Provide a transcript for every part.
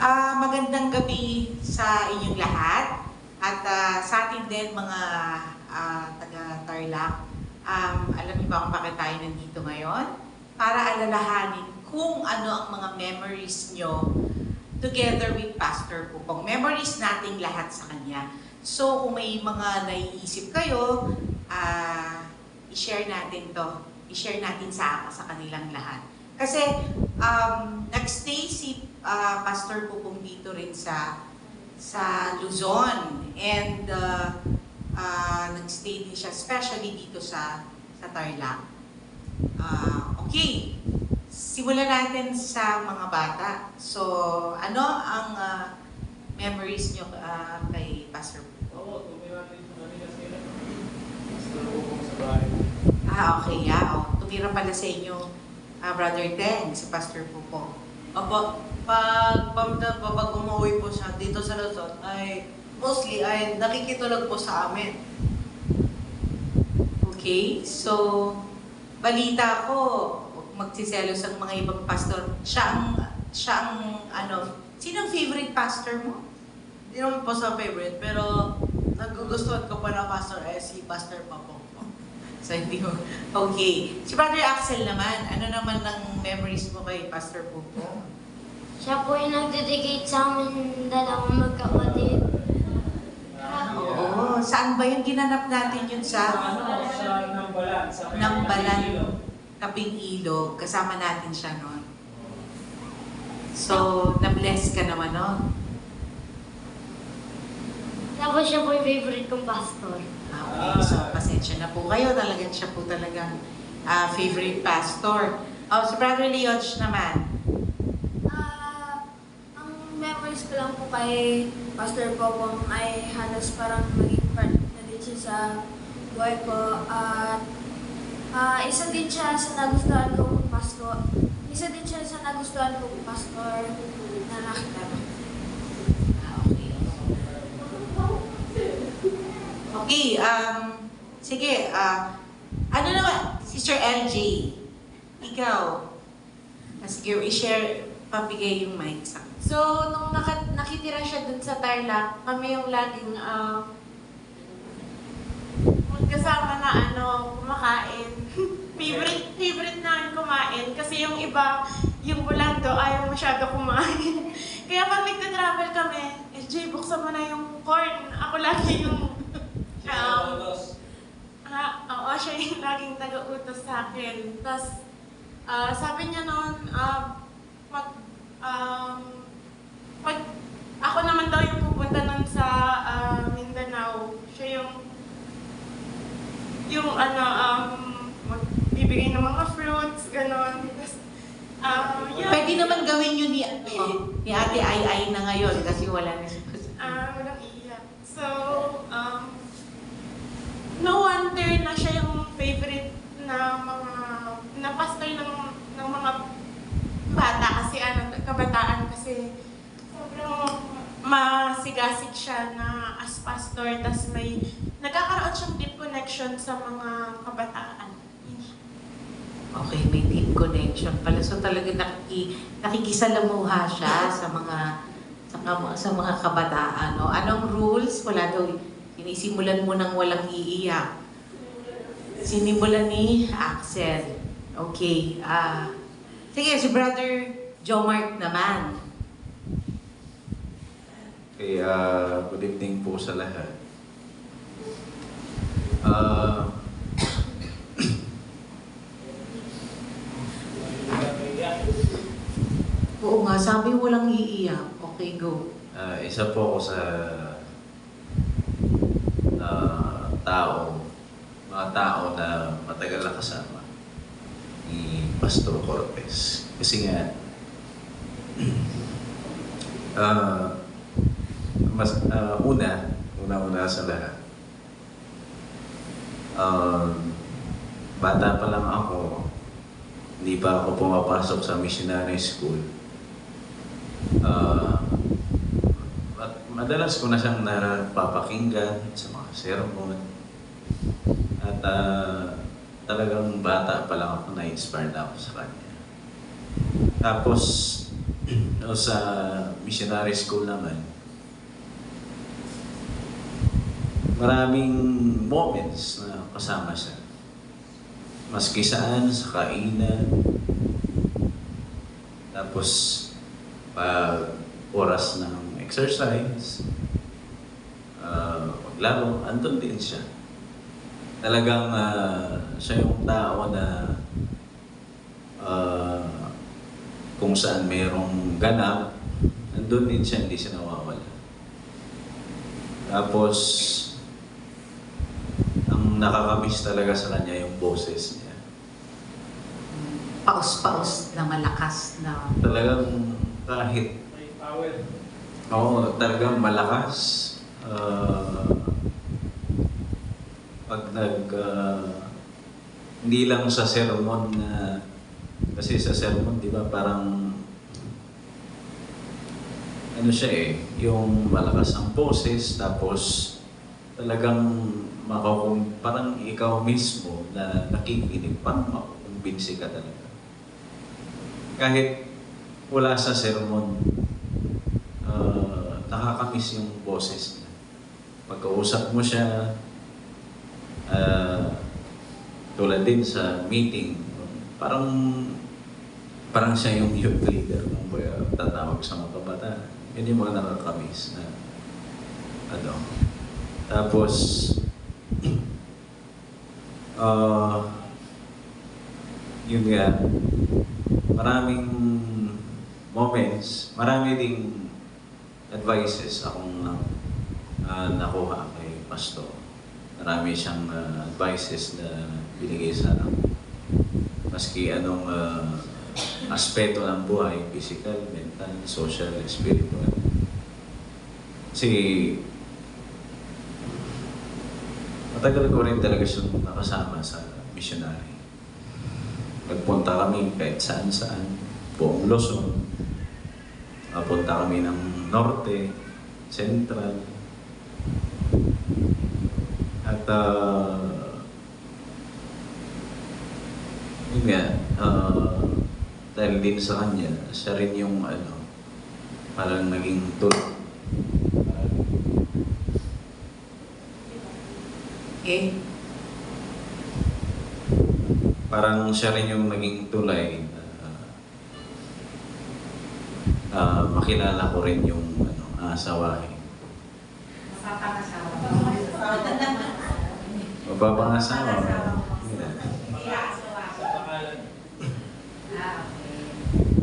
Magandang gabi sa inyong lahat at sa atin din mga taga-Tarlac. Alam niyo ba kung bakit tayo nandito ngayon? Para alalahanin kung ano ang mga memories nyo together with Pastor Pupong. Memories nating lahat sa kanya. So kung may mga naiisip kayo, i-share natin to. I-share natin sa kanilang lahat. Kasi nagstay si Pastor Pupong dito rin sa Luzon, and nagstay din siya especially dito sa Tarlac. Okay, simulan natin sa mga bata. So, ano ang memories nyo kay Pastor Pupong? Oo, tumira din sa kanila sila. Pastor Pupong sa bahay. Okay, tumira pala sa inyo, Brother Teng, si Pastor Pupong. Opo, pag umuwi po siya dito sa Luzon, ay mostly ay nakikitulog po sa amin. Okay, so balita ko, magsiselos ang mga ibang pastor. Siya ang sinong favorite pastor mo? Hindi naman po sa favorite, pero nagugustuhan ko pa na pastor ay si Pastor Papo. So hindi mo. Okay. Si Brother Axel naman, ano naman ang memories mo kay Pastor Pupo? Siya po yung nag-dedicate sa amin dalawang magkapatid. Oo. Saan ba yun? Ginanap natin yun sa Sa Nambalan. Sa Nambalan, Ilog. Tabing Ilog. Kasama natin siya noon. So, na-bless ka naman noon. Tapos siya po yung favorite kong pastor. Okay, so pasensya na po kayo. Talagang siya po talagang favorite pastor. Si Brother Leoch naman. Ang memories ko lang po kay Pastor Popong ay halos parang maging part na din siya sa buhay ko. At isa din siya sa nagustuhan kong Pasko. Isa din siya sa nagustuhan kong pastor na nakita ko. Okay, sige, ano naman, Sister LJ, ikaw, sige, i-share, pabigay yung mic sa akin. So, nung nakitira siya dun sa Tarlac, kami yung laging magkasama na kumakain. favorite namin kumain kasi yung iba, yung Bulando, ayaw masyado kumain. Kaya pag nagta-travel kami, SJ, buksan mo na yung corn. Ako lagi yung oo, siya yung laging taga-utos sa akin. Tapos, sabi niya noon, pag ako naman daw yung pupunta nun sa Mindanao, siya yung magbibigay ng mga fruits, gano'n. Tapos, Pwede naman gawin yun ni Ate Ay na ngayon kasi wala na siya. walang iyak. So, no wonder na siya yung favorite na pastor ng mga bata kasi kabataan kasi sobrang masigasig siya na as pastor, tas nagkakaroon siyang deep connection sa mga kabataan. Okay, may deep connection pala. So talaga nakikisalamuha siya sa mga kabataan. No? Anong rules? Wala daw. Sinisimulan mo nang walang iiyak. Sinimulan ni Axel. Okay. Sige, si Brother Jomart naman. Okay, good evening po sa lahat. Oo nga, sabi walang iiyak. Okay, go. Isa po ako sa mga tao na matagal na kasama ni Pastor Corpez. Kasi nga, una sa lahat, bata pa lang ako, hindi pa ako pumapasok sa missionary school. At madalas ko na siyang napapakinggan sa mga sermon. At talagang bata pa lang ako, na-inspired ako sa kanya. Tapos, Sa missionary school naman, maraming moments na kasama siya. Maski saan, sa kainan, tapos pag oras ng exercise, paglaro, andun din siya. Talagang siya yung tao na kung saan mayroong ganap, andun din siya, hindi siya nawawala. Tapos, ang nakakamiss talaga sa kanya yung boses niya. Paus-paus na malakas na. Talagang kahit, May towel. oo, talagang malakas. Pag hindi lang sa sermon na, kasi sa sermon, di ba, parang, ano siya yung malakas ang boses, tapos talagang parang ikaw mismo na nakikinig, parang makukumbinsi ka talaga. Kahit wala sa sermon, nakakamiss yung boses niya. Pagkausap mo siya, tulad din sa meeting, parang siya yung youth leader kung tatawag sa mga kabataan. Yun yung mga nakakamiss na Tapos, yun nga, maraming moments, marami ding advices akong nakuha kay Pastor. Marami siyang advices na binigay sa akin. Maski anong aspeto ng buhay, physical, mental, social, spiritual. Kasi matagal ko rin talaga siyang nakasama sa missionary. Nagpunta kami kahit saan-saan, buong Luzon. Punta kami ng Norte, Central. At yun nga, dahil din sa kanya, siya rin yung parang naging tulong. Okay? Parang siya rin yung naging tulay na makilala ko rin yung asawahin. Mapapangasawa.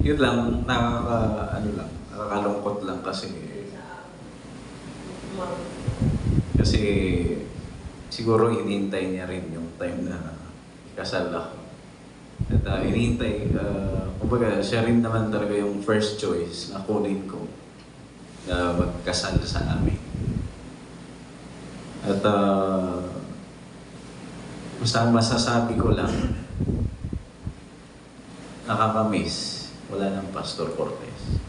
Yun lang, nakakalungkot lang kasi siguro hinihintay niya rin yung time na kasal ako. At hinihintay, kumbaga siya rin naman talaga yung first choice na kunin ko na magkasal sa amin. At basta ang masasabi ko lang, nakakamiss, wala ng Pastor Cortez.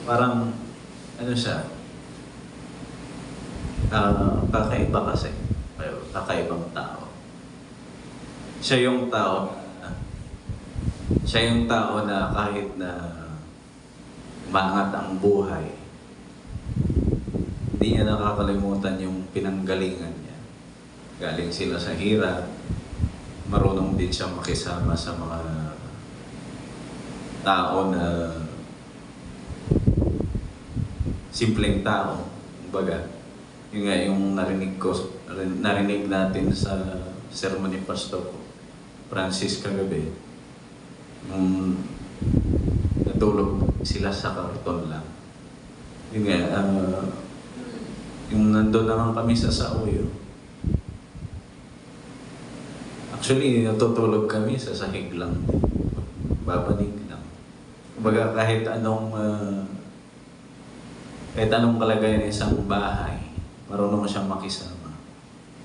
Parang, siya, kakaiba kasi, kakaibang tao. Siya yung tao na kahit na maangat ang buhay, hindi niya nakakalimutan yung pinanggalingan niya. Galing sila sa hirap, marunong din siya makisama sa mga tao na simpleng tao. Kumbaga, yun nga yung narinig natin sa sermon ni Pastor Francis kagabi. Nung natulog sila sa karton lang. Yun nga, yung nandun naman kami sa Sauyo. Actually, natutulog kami sa sahig lang. Babanig lang. Kumbaga kahit anong kalagayan ng isang bahay, marunong siyang makisama.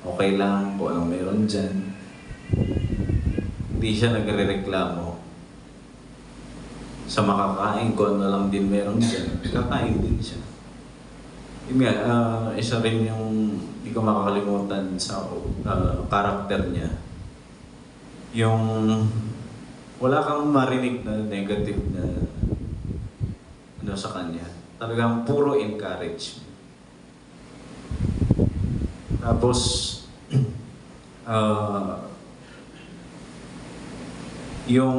Okay lang kung anong meron dyan. Hindi siya nagre-reklamo sa makakain kung ano lang din meron dyan. Kakain din siya. Yun nga, isa rin yung hindi ko makakalimutan sa karakter niya. Yung wala kang marinig na negative na ano sa kanya. Talagang puro encouragement. Tapos, yung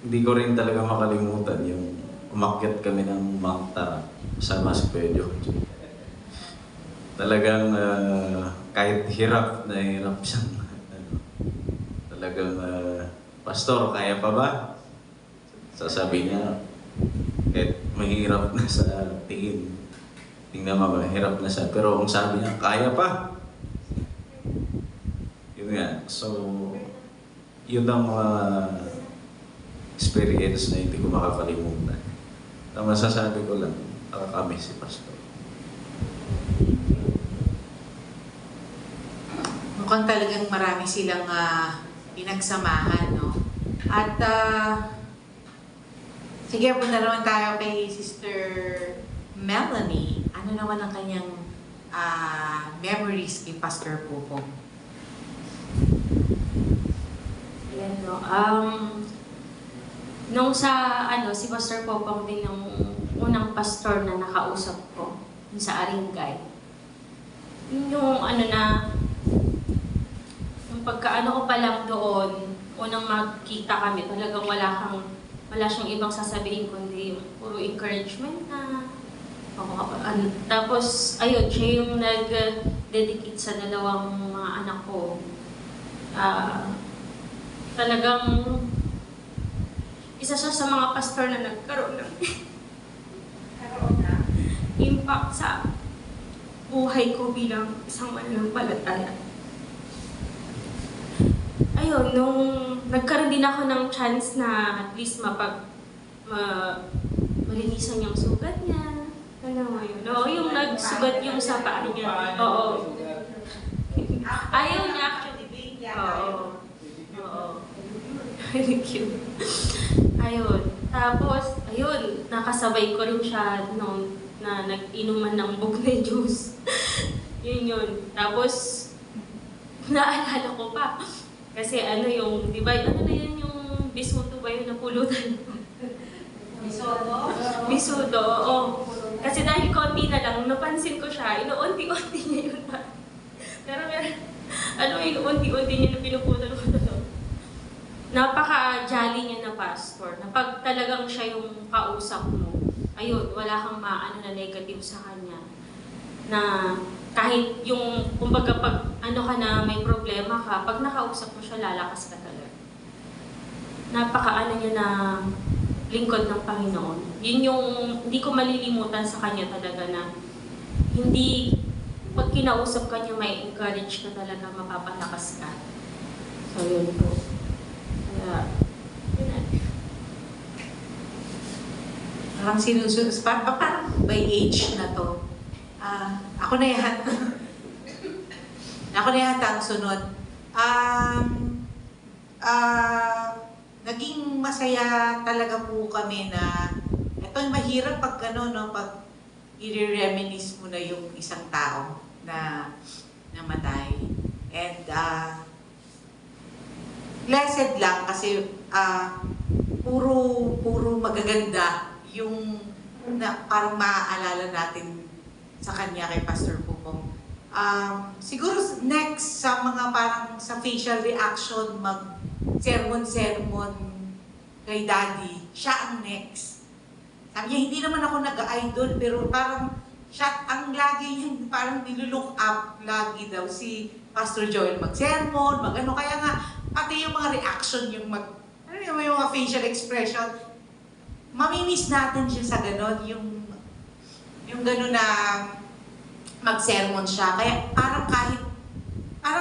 hindi ko rin talaga makalimutan yung umakyat kami ng Mount Tara sa Maspedio. Talagang kahit hirap na hirap siyang talagang pastor, kaya pa ba? Sasabi niya, kahit mahirap na sa tingin, tingnan mo, mahirap na siya. Pero kung sabi niya, kaya pa. Yun nga. So, yun ang mga experience na hindi ko makakalimutan. Ang masasabi ko lang, kami si pastor. Mukhang talagang marami silang pinagsamahan, no? At sige, punta naman tayo kay Sister Melanie. Ano naman ang kanyang memories kay Pastor Pupong? Yan, no. Nung si Pastor Popong din yung unang pastor na nakausap ko sa Aringay. Yung yung pagkaano ko pa lang doon, unang magkita kami, talagang wala siyang ibang sasabihin kundi yung puro encouragement na. Tapos, ayun, siya yung nag-dedicate sa dalawang mga anak ko. Talagang isa siya sa mga pastor na nagkaroon ng impact sa buhay ko bilang isang mananampalataya. Ayun, nung nagkaroon din ako ng chance na at least malinisan yung sugat niya. Ano mo yun? Oo, yung nagsugat yung sa paa niya. Oo. Ayaw niya actually. Oo. Oo. Thank you. Ayun. Tapos, ayun, nakasabay ko rin siya nung na nag-inuman ng bugne juice. yun. Tapos, naalala ko pa. Kasi di ba, na yun yung bisuto ba yun na pulutan? Bisudo, oo. Kasi dahil konti na lang, napansin ko siya, inuunti-unti niya yun. Pero yung unti-unti niya na pinuputol ko doon. Napaka-jolly niya na pastor. Na pag talagang siya yung kausap mo, ayun, wala kang na negative sa kanya. Na kahit yung, kumbaga pag ka na may problema ka, pag nakausap mo siya, lalakas ka talaga. Napaka niya na lingkod ng Panginoon. Yun yung hindi ko malilimutan sa kanya talaga na hindi, pag kinausap ka niya, may encourage ka talaga, mapapalakas ka. So yun po. Kaya, yun na. Parang sinusunod, parang by age na to. Ako na yan. Ako na yata ang sunod. Naging masaya talaga po kami na ito yung mahirap pag pag i-reminisce mo na yung isang tao na namatay. And blessed lang kasi puro magaganda yung na parang maaalala natin sa kanya kay Pastor Pupong. Siguro next sa mga parang sa facial reaction, mag-sermon kay Daddy, siya ang next. Sabi niya, hindi naman ako nag-idol, pero parang siya ang lagi yung parang nilulook up lagi daw si Pastor Joel mag-sermon, kaya nga, pati yung mga reaction, yung mga facial expression, mamimiss natin siya sa ganon, yung ganon na mag-sermon siya. Kaya parang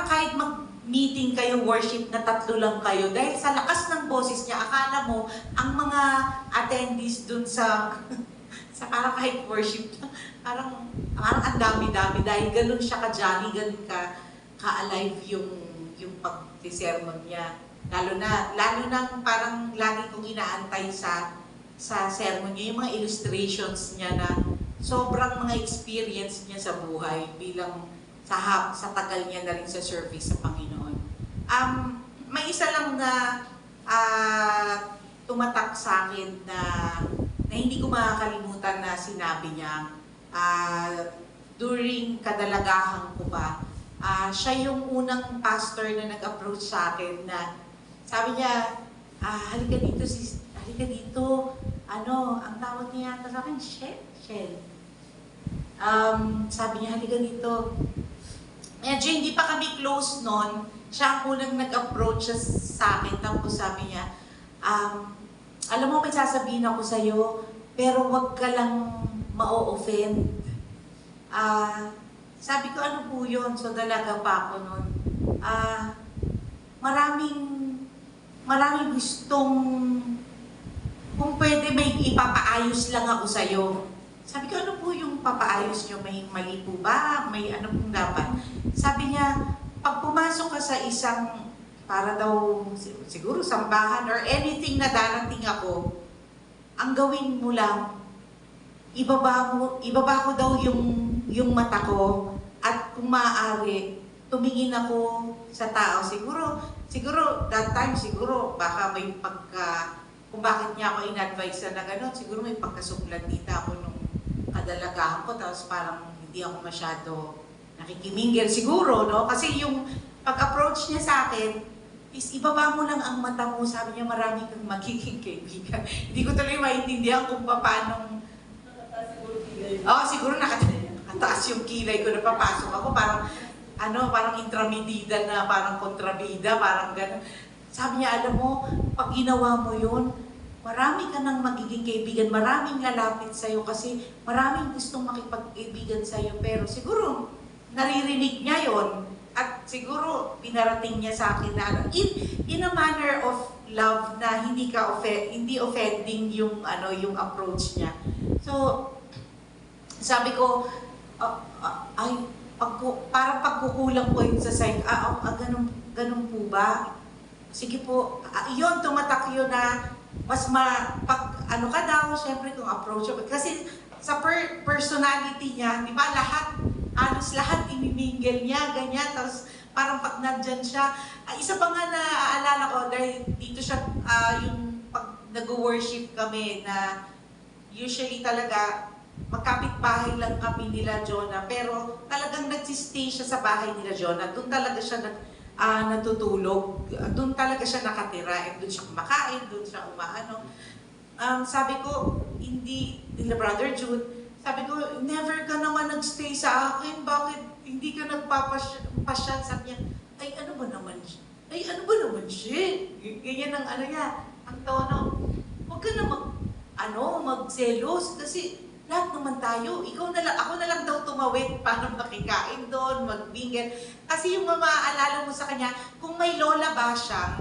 kahit mag-meeting kayo, worship na 3 lang kayo, dahil sa lakas ng boses niya, akala mo, ang mga attendees dun sa parang kahit worship, parang ang dami-dami, dahil ganun siya ka-jolly, ganun ka-alive yung pag-sermon niya. Lalo na parang lagi kong inaantay sa sermon niya, yung mga illustrations niya na sobrang mga experience niya sa buhay bilang sa tagal niya na rin sa service sa Panginoon. May isa lang na tumatak sa akin na hindi ko makakalimutan na sinabi niya during kadalagahan ko pa. Siya yung unang pastor na nag-approach sa akin na sabi niya, halika dito, ang tawag niya yata sa akin, Shell. Sabi niya, halika dito. Medyo hindi pa kami close noon. Siya ang unang nag-approach sa akin. Tapos sabi niya, alam mo, may sasabihin ako sa'yo, pero wag ka lang ma-offend. Sabi ko, ano po yun? So, dalaga pa ako noon. Maraming gustong, kung pwede may ipapaayos lang ako sa'yo. Sabi ko, ano po yung papaayos nyo? May mali po ba? May ano pong dapat? Sabi niya, pag pumasok ka sa isang, para daw siguro sambahan or anything na darating ako, ang gawin mo lang, ibaba ko daw yung mata ko at kung maaari, tumingin ako sa tao. Siguro that time, baka may kung bakit niya ako in-advise na gano'n, siguro may pagkasupladita ako nung kadalagahan ko, tapos parang hindi ako masyado nakikimingil siguro, no? Kasi yung pag-approach niya sa akin, is ibaba mo lang ang mata mo, sabi niya marami kang magiging kaibigan. Hindi ko tuloy maintindihan kung paano. Siguro nakataas yung kilay ko na papasok ako, parang intramedida na, parang kontrabida, parang gano'n. Sabi niya, alam mo, pag ginawa mo yun, marami ka nang magiging kaibigan, maraming lalapit sa'yo kasi maraming gustong makipag-kaibigan sa'yo. Pero siguro, naririnig niya yon at siguro pinarating niya sa akin na in a manner of love na hindi offending yung approach niya. So, sabi ko, parang pagkukulang ko yun sa side, ganun po ba? Sige po, yun, tumatak yun na mas ka daw, syempre kung approachable. Kasi sa personality niya, di ba, halos lahat inimingil niya, ganyan. Tapos parang pag nandyan siya, isa pa nga na aalala ko, dahil dito siya, yung pag nag-worship kami na usually talaga, magkapit-bahay lang kami nila Jonah, pero talagang nagsistay siya sa bahay nila Jonah. Doon talaga siya natutulog. Doon talaga siya nakatira. And doon siya kumakain, doon siya umaano. Sabi ko, hindi, nila Brother Jude, sabi ko, never ka naman nagstay sa akin. Bakit hindi ka nagpapasyal? Sabi niya, ay ano ba naman siya? Ganyan ang niya, ang tono. Huwag ka na magselos kasi lahat naman tayo. Ako na lang daw tumawid para makikain doon, magbinggan. Kasi yung mamaalala mo sa kanya, kung may lola ba siya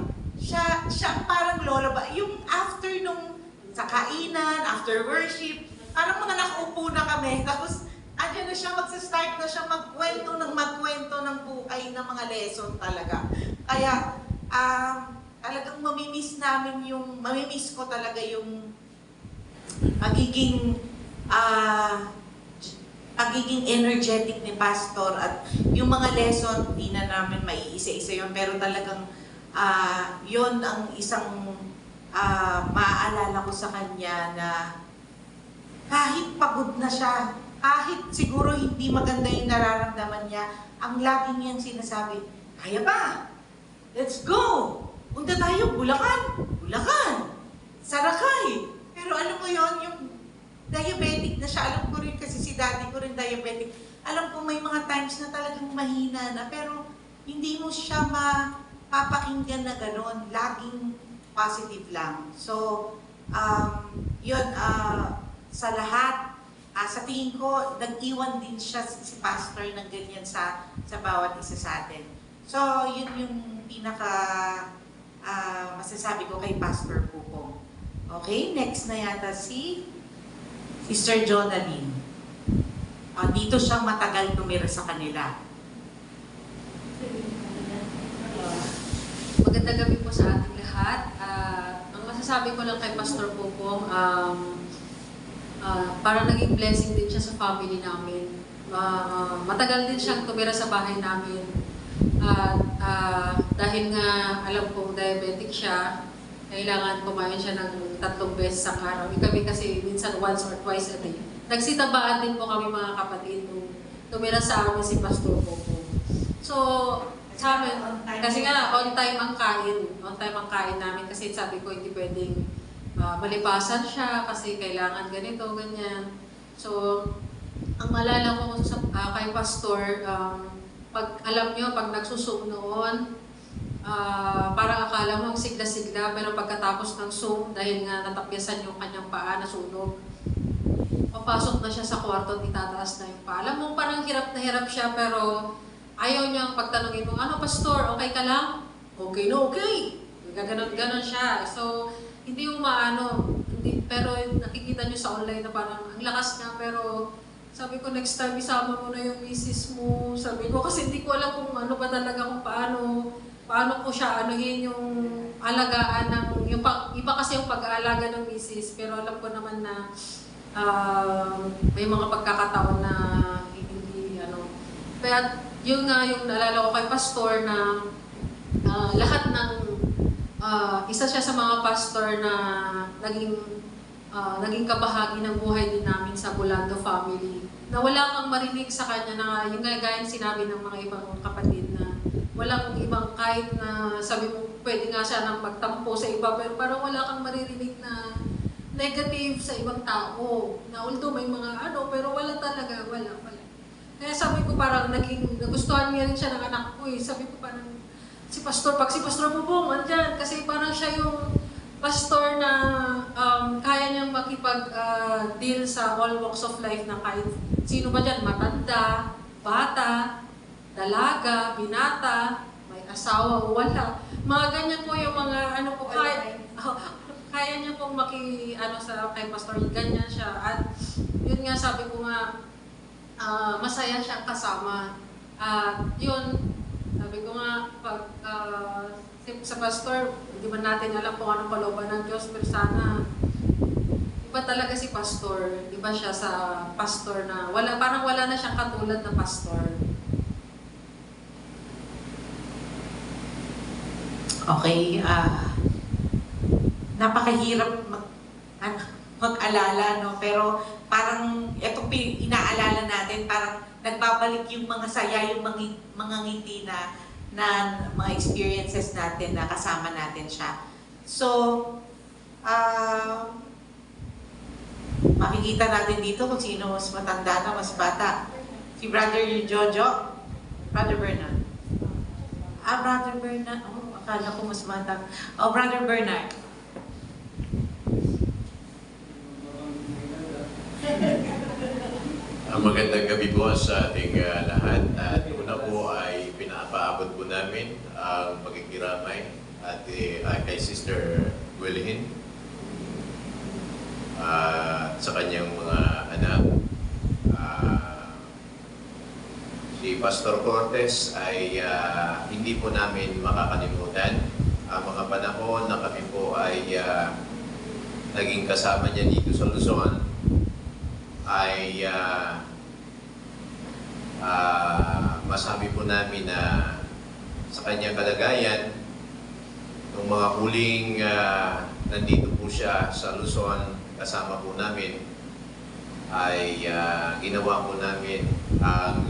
parang lola ba, yung after nung sa kainan, after worship, parang mga nakaupo na kami, tapos andyan na siya, magsa-start na siya magkwento ng buhay ng mga lesson talaga. Kaya, talagang mamimiss ko talaga yung pagiging energetic ni Pastor at yung mga lesson, hindi na namin maiisa-isa yun, pero talagang yun ang isang maaalala ko sa kanya na kahit pagod na siya, kahit siguro hindi maganda yung nararamdaman niya, ang lagi niyang sinasabi, kaya ba? Let's go! Punta tayo, Bulacan, Saracay. Pero alam mo yon, yung diabetic na siya, alam ko rin kasi si daddy ko rin diabetic. Alam ko may mga times na talagang mahina na, pero hindi mo siya mapapakinggan na gano'n. Laging positive lang. So, yun, sa lahat, sa tingin ko, nag-iwan din siya si Pastor ng ganyan sa bawat isa sa atin. So, yun yung masasabi ko kay Pastor Pupong. Okay, next na yata si Sister Jonalyn. Dito siyang matagal tumira sa kanila. Magandang gabi po sa ating lahat. Ang masasabi ko lang kay Pastor Popong, parang naging blessing din siya sa family namin. Matagal din siyang tumira sa bahay namin. Dahil nga alam kong diabetic siya, kailangan kumain siya ng 3 beses sa araw. Kami kasi minsan once or twice a day. Nagsitabaan din po kami mga kapatid nung tumira sa amin si Pastor Popo. So, sa amin, kasi nga on time ang kain. On time ang kain namin kasi sabi ko hindi pwedeng malipasan siya kasi kailangan ganito, ganyan. So, ang maalala ko sa, kay Pastor, pag alam nyo, pag nagsusum noon, parang akala mo ang sigla-sigla, pero pagkatapos ng Zoom, dahil nga natapyasan yung kanyang paa, nasunog, papasok na siya sa kwarto at itataas na yung paa. Alam mo, parang hirap na hirap siya, pero ayaw niyang pagtanungin mo, ano Pastor, okay ka lang? Okay na okay. Gaganon-ganon siya. So, hindi yung pero nakikita niyo sa online na parang ang lakas niya, pero sabi ko, next time isama mo na yung misis mo. Sabi ko, kasi hindi ko alam kung ano ba talaga, kung paano ko siya anuhin yung alagaan ng, iba kasi yung pag-aalaga ng misis, pero alam ko naman na may mga pagkakataon na hindi, Pero yung naalala ko kay Pastor na lahat ng, isa siya sa mga pastor na naging kabahagi ng buhay din namin sa Bulando family. Na wala kang marinig sa kanya na yung gaya sinabi ng mga ibang kapatid na walang ibang kahit na sabi mo pwede nga siya nang magtampo sa iba pero parang wala kang maririnig na negative sa ibang tao. Na although may mga pero wala talaga, wala. Kaya sabi ko parang nagustuhan niya rin siya ng anak ko eh. Sabi ko parang si Pastor Bubong, andyan. Kasi parang siya yung pastor na kaya niyang makipag-deal sa all walks of life na kahit sino ba dyan, matanda, bata, dalaga, binata, may asawa o wala. Mga ganyan po yung mga kaya niya pong kay pastor, ganyan siya. At yun nga sabi ko nga, masaya siyang kasama. Yun, sabi ko nga, pag sa pastor, hindi man natin alam kung anong kalooban ng Diyos, pero sana, iba talaga si pastor. Iba siya sa pastor na, parang wala na siyang katulad na pastor. Okay, napakahirap mag-alala, no? Pero parang itong inaalala natin, parang nagbabalik yung mga saya, yung mga ngiti na mga experiences natin na kasama natin siya. So, makikita natin dito kung sino mas matanda na, mas bata. Si Brother Jojo, Brother Bernard. Brother Bernard. Oh, akala ko mas bata. Oh, Brother Bernard. Magandang gabi po sa ating lahat. At una po ay pinapaabot po namin ang pagkikiramay at kay Sister Gwilhin sa kanyang mga anak. Si Pastor Cortez ay hindi po namin makakalimutan ang mga panahon na kami po ay naging kasama niya dito sa Luzon. Ay masabi po namin na sa kanyang kalagayan, nung mga huling nandito po siya sa Luzon, kasama po namin, ay ginawa po namin ang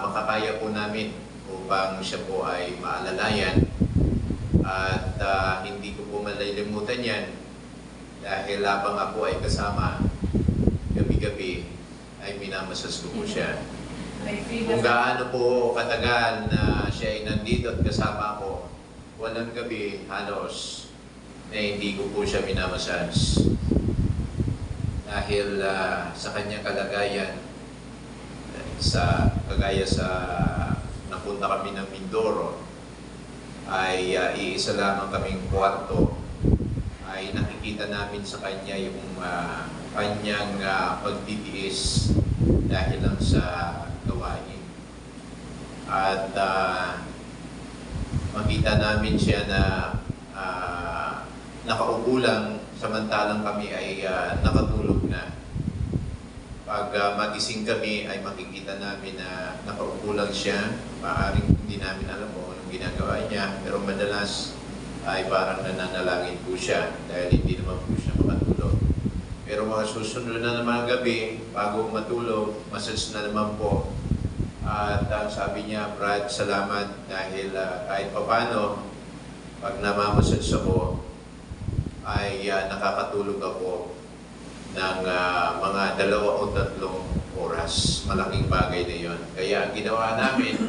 makakaya po namin upang siya po ay maalalayan. At hindi ko po malilimutan yan dahil habang ako ay kasama, gabi-gabi ay minamasas ko po siya. Kung gaano po katagal na siya ay nandito at kasama ko, walang gabi halos na hindi ko po siya minamasas. Dahil sa kanyang kalagayan, kagaya sa napunta kami ng Mindoro, ay iisa lamang kaming kwarto, ay nakikita namin sa kanya yung kanyang pagtitiis dahil lang sa gawain. At makita namin siya na nakaupo lang samantalang kami ay nakatulog na. Pag magising kami ay makikita namin na nakaupo lang siya. Maaaring hindi namin alam kung anong ginagawa niya, pero madalas ay parang nananalangin po siya dahil hindi naman po siya makatulog. Pero mga susunod na naman gabi, bago matulog, massage na naman po. At sabi niya, Brad, salamat dahil kahit papano, pag namamassage ako, ay nakakatulog ako ng mga 2 o 3 oras. Malaking bagay na yon. Kaya ang ginawa namin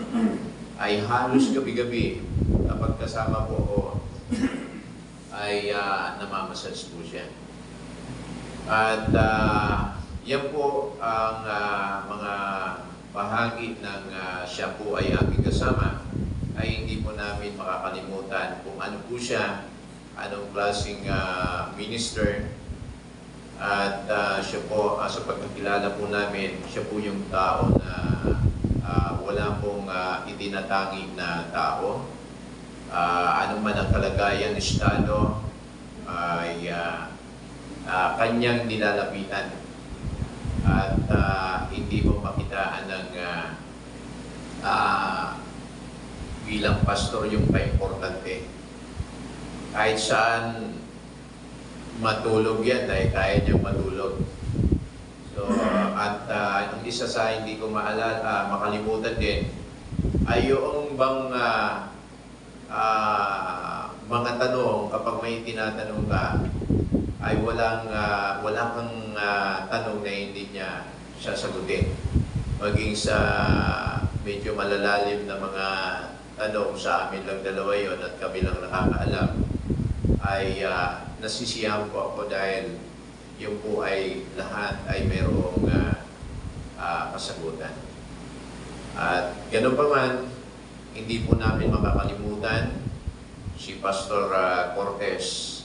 ay halos gabi-gabi kapag kasama po ako ay namamassage po siya. At yan po ang mga bahagi ng siya po ay aming kasama ay hindi po namin makakalimutan kung ano po siya, anong klaseng minister. At siya po, sa pagkakilala po namin, siya po yung tao na wala pong itinatanging na tao. Ano man ang kalagayan, estado, ay kanyang nilalapitan. At hindi mo makitaan ng bilang pastor yung pa-importante. Kahit saan matulog yan dahil kaya niyang matulog. So, at ang isa sa hindi ko makalimutan din ay yung bang mga tanong kapag may tinatanong ka ay wala kang tanong na hindi niya sasagutin. Maging sa medyo malalalim na mga tanong, sa amin lang dalawa yon at kami lang nakakaalam, ay nasisiyahan po ako dahil yung po ay lahat ay mayroong kasagutan. At ganun pa man, hindi po namin makakalimutan si Pastor Cortez.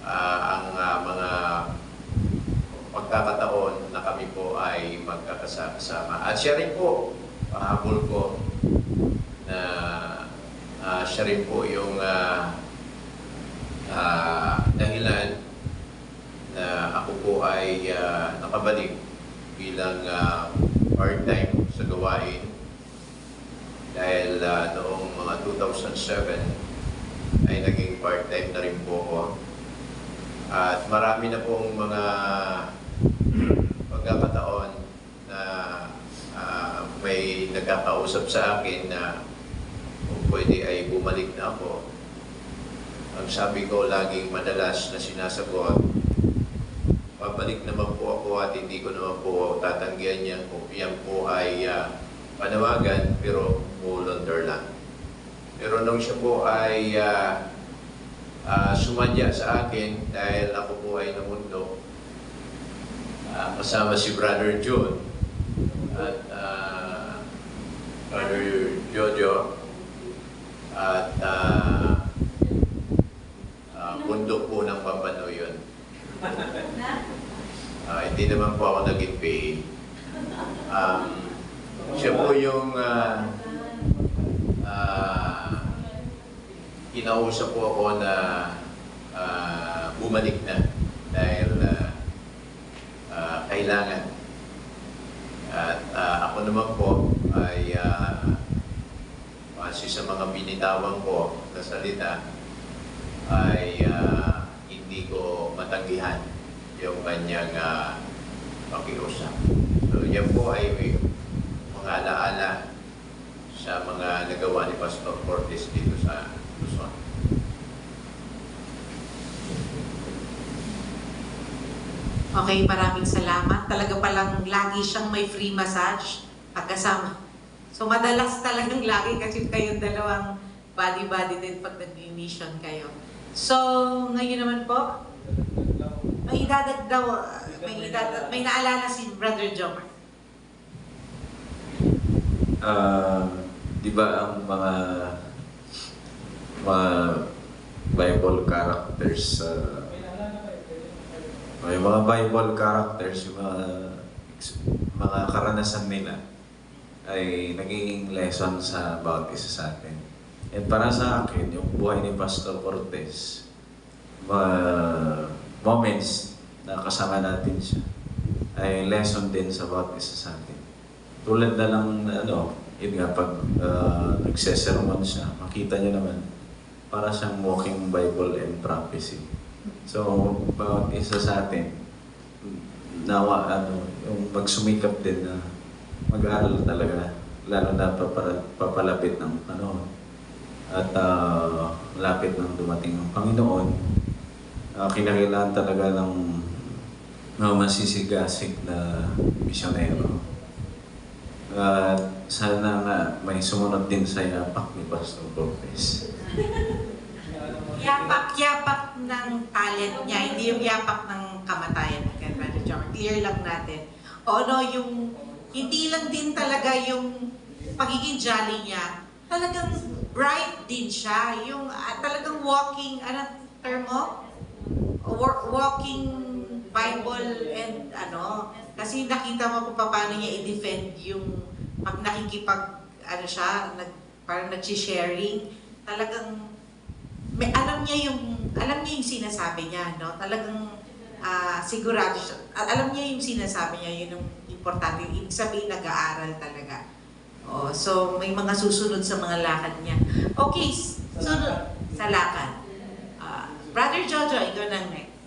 Ang mga pagkakataon na kami po ay magkakasama. At siya rin po, pahabol ko, na siya rin po yung dahilan na ako po ay nakabalik bilang part-time sa gawain. Dahil noong mga 2007 ay naging part-time na rin po ako. At marami na pong mga pagkakataon na may nagkakausap sa akin na kung pwede ay bumalik na ako. Ang sabi ko laging madalas na sinasagot, pabalik naman po ako at hindi ko naman po tatanggihan yan kung yan po ay panawagan pero volunteer lang. Pero nung siya po ay sumadya sa akin dahil ako po ay namundo kasama si Brother John at Brother Jojo at bundok po ng Pampano yun. Hindi naman po ako naging PA. Siya po yung kinausap po ako na bumalik na dahil kailangan. At ako naman po ay kasi sa mga binitawan ko na salita ay hindi ko matanggihan yung kanyang pakiusap. So yan po ay mga alaala sa mga nagawa ni Pastor Cortez dito sa Luzon. Okay, maraming salamat. Talaga palang lagi siyang may free massage pagkasama. So madalas talagang lagi kasi kayong dalawang body-body din pag nag-mission kayo. So, ngayon naman po, may naalala si Brother Jomar. Di ba ang mga Bible characters, may mga Bible characters, yung mga karanasan nila ay naging lesson sa bawat isa sa atin. At para sa akin, yung buhay ni Pastor Cortez, moments na kasama natin siya, ay lesson din sa bawat isa sa atin. Tulad na lang, yun nga, pag nagsesermon siya, makita niyo naman, para siyang walking Bible and prophecy. So, bawat isa sa atin, yung magsumikap din na mag-aaral talaga, lalo na papalapit ng panahon at lapit ng dumating ng Panginoon. Kinakailangan talaga ng masisigasig na misyonero. Sana nga may sumunod din sa yapak ni Pastor Lopez. Yapak ng talent niya, hindi yung yapak ng kamatayan. Brother John, clear lang natin. O no, yung hindi lang din talaga yung pagiging jolly niya, talagang bright din siya. Yung talagang walking, term mo? Walking Bible and kasi nakita mo kung paano niya i-defend yung pag parang nag-sharing, talagang alam niya yung sinasabi niya, no? Talagang sigurado siya. Alam niya yung sinasabi niya, yun yung importante. Ibig sabihin, nag-aaral talaga. So may mga susunod sa mga lakad niya. Okay, sunod sa lakad. Brother Jojo, ikaw nang next.